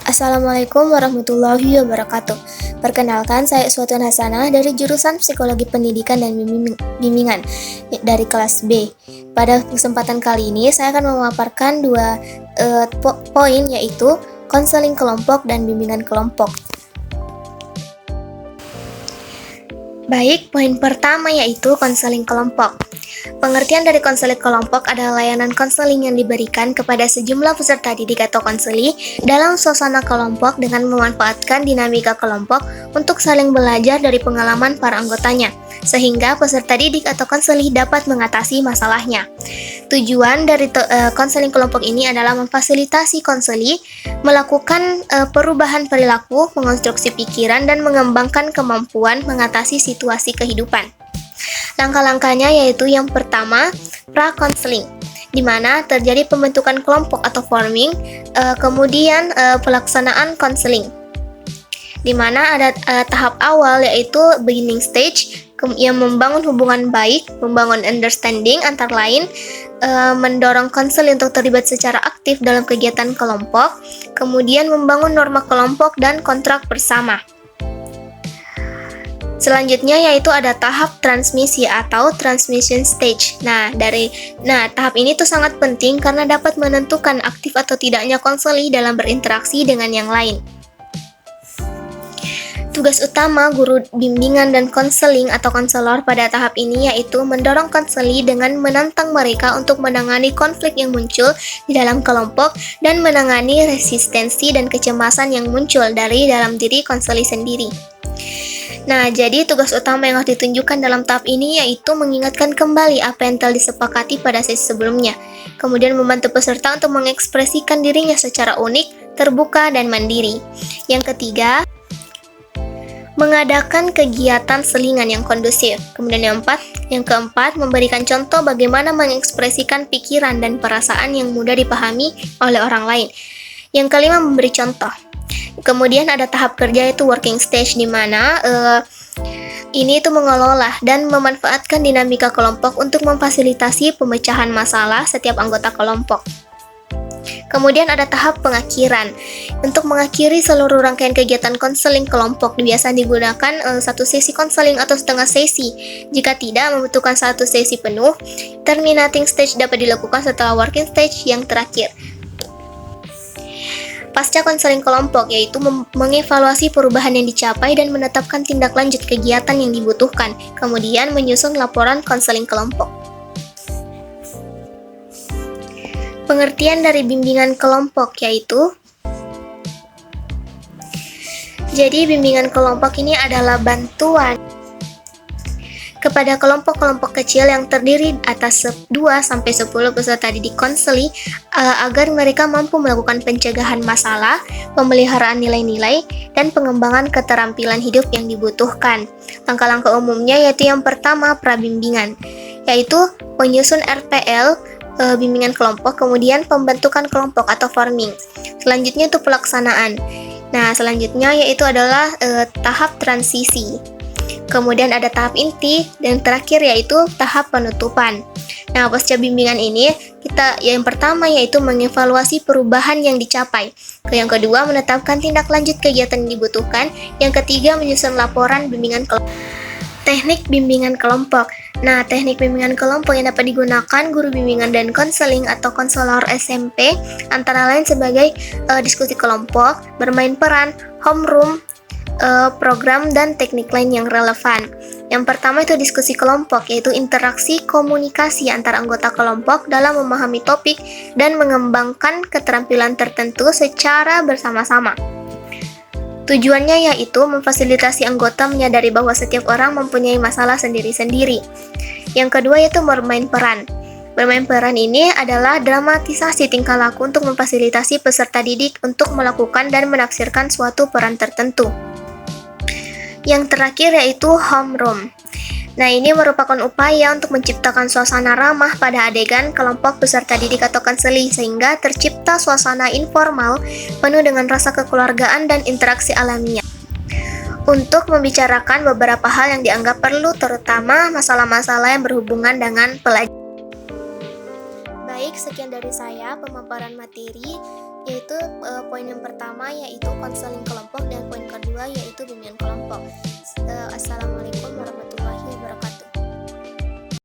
Assalamualaikum warahmatullahi wabarakatuh. Perkenalkan, saya Uswatun Hasanah dari jurusan Psikologi Pendidikan dan Bimbingan dari kelas B. Pada kesempatan kali ini, saya akan memaparkan dua poin, yaitu konseling kelompok dan bimbingan kelompok. Baik, poin pertama yaitu konseling kelompok. Pengertian dari konseling kelompok adalah layanan konseling yang diberikan kepada sejumlah peserta didik atau konseli dalam suasana kelompok dengan memanfaatkan dinamika kelompok untuk saling belajar dari pengalaman para anggotanya, sehingga peserta didik atau konseli dapat mengatasi masalahnya. Tujuan dari konseling kelompok ini adalah memfasilitasi konseli melakukan perubahan perilaku, mengonstruksi pikiran, dan mengembangkan kemampuan mengatasi situasi kehidupan. Langkah-langkahnya yaitu yang pertama, pra-konseling, di mana terjadi pembentukan kelompok atau forming, kemudian pelaksanaan konseling, di mana ada tahap awal yaitu beginning stage, yang membangun hubungan baik, membangun understanding antara lain, mendorong konseli untuk terlibat secara aktif dalam kegiatan kelompok, kemudian membangun norma kelompok dan kontrak bersama. Selanjutnya yaitu ada tahap transmisi atau transmission stage. Tahap ini tuh sangat penting karena dapat menentukan aktif atau tidaknya konseli dalam berinteraksi dengan yang lain. Tugas utama guru bimbingan dan konseling atau konselor pada tahap ini yaitu mendorong konseli dengan menantang mereka untuk menangani konflik yang muncul di dalam kelompok dan menangani resistensi dan kecemasan yang muncul dari dalam diri konseli sendiri. Jadi tugas utama yang harus ditunjukkan dalam tahap ini yaitu mengingatkan kembali apa yang telah disepakati pada sesi sebelumnya, kemudian membantu peserta untuk mengekspresikan dirinya secara unik, terbuka, dan mandiri. Yang ketiga, mengadakan kegiatan selingan yang kondusif. Kemudian yang keempat, memberikan contoh bagaimana mengekspresikan pikiran dan perasaan yang mudah dipahami oleh orang lain. Yang kelima, memberi contoh. Kemudian ada tahap kerja yaitu working stage, di mana ini itu mengelola dan memanfaatkan dinamika kelompok untuk memfasilitasi pemecahan masalah setiap anggota kelompok. Kemudian ada tahap pengakhiran. Untuk mengakhiri seluruh rangkaian kegiatan konseling kelompok biasa digunakan satu sesi konseling atau setengah sesi. Jika tidak membutuhkan satu sesi penuh, terminating stage dapat dilakukan setelah working stage yang terakhir. Pasca konseling kelompok yaitu mengevaluasi perubahan yang dicapai dan menetapkan tindak lanjut kegiatan yang dibutuhkan, kemudian menyusun laporan konseling kelompok. Pengertian dari bimbingan kelompok yaitu, jadi bimbingan kelompok ini adalah bantuan kepada kelompok-kelompok kecil yang terdiri atas 2-10 peserta didik konseli agar mereka mampu melakukan pencegahan masalah, pemeliharaan nilai-nilai, dan pengembangan keterampilan hidup yang dibutuhkan. Langkah-langkah umumnya yaitu yang pertama, prabimbingan, yaitu menyusun RPL, bimbingan kelompok, kemudian pembentukan kelompok atau forming. Selanjutnya itu pelaksanaan. Selanjutnya yaitu adalah tahap transisi. Kemudian ada tahap inti, dan terakhir yaitu tahap penutupan. Pasca bimbingan ini, yang pertama yaitu mengevaluasi perubahan yang dicapai. Yang kedua, menetapkan tindak lanjut kegiatan yang dibutuhkan. Yang ketiga, menyusun laporan bimbingan kelompok. Teknik bimbingan kelompok. Teknik bimbingan kelompok yang dapat digunakan guru bimbingan dan konseling atau konselor SMP antara lain sebagai diskusi kelompok, bermain peran, homeroom, program, dan teknik lain yang relevan. Yang pertama itu diskusi kelompok, yaitu interaksi komunikasi antara anggota kelompok dalam memahami topik dan mengembangkan keterampilan tertentu secara bersama-sama. Tujuannya yaitu memfasilitasi anggota menyadari bahwa setiap orang mempunyai masalah sendiri-sendiri. Yang kedua yaitu bermain peran. Bermain peran ini adalah dramatisasi tingkah laku untuk memfasilitasi peserta didik untuk melakukan dan menafsirkan suatu peran tertentu. Yang terakhir yaitu homeroom. Ini merupakan upaya untuk menciptakan suasana ramah pada adegan kelompok peserta didik atau konseli sehingga tercipta suasana informal penuh dengan rasa kekeluargaan dan interaksi alamiah untuk membicarakan beberapa hal yang dianggap perlu, terutama masalah-masalah yang berhubungan dengan pelajaran. Baik, Baik, sekian dari saya pemaparan materi, yaitu poin yang pertama yaitu konseling kelompok dan poin kedua yaitu bimbingan kelompok. Assalamualaikum warahmatullahi wabarakatuh.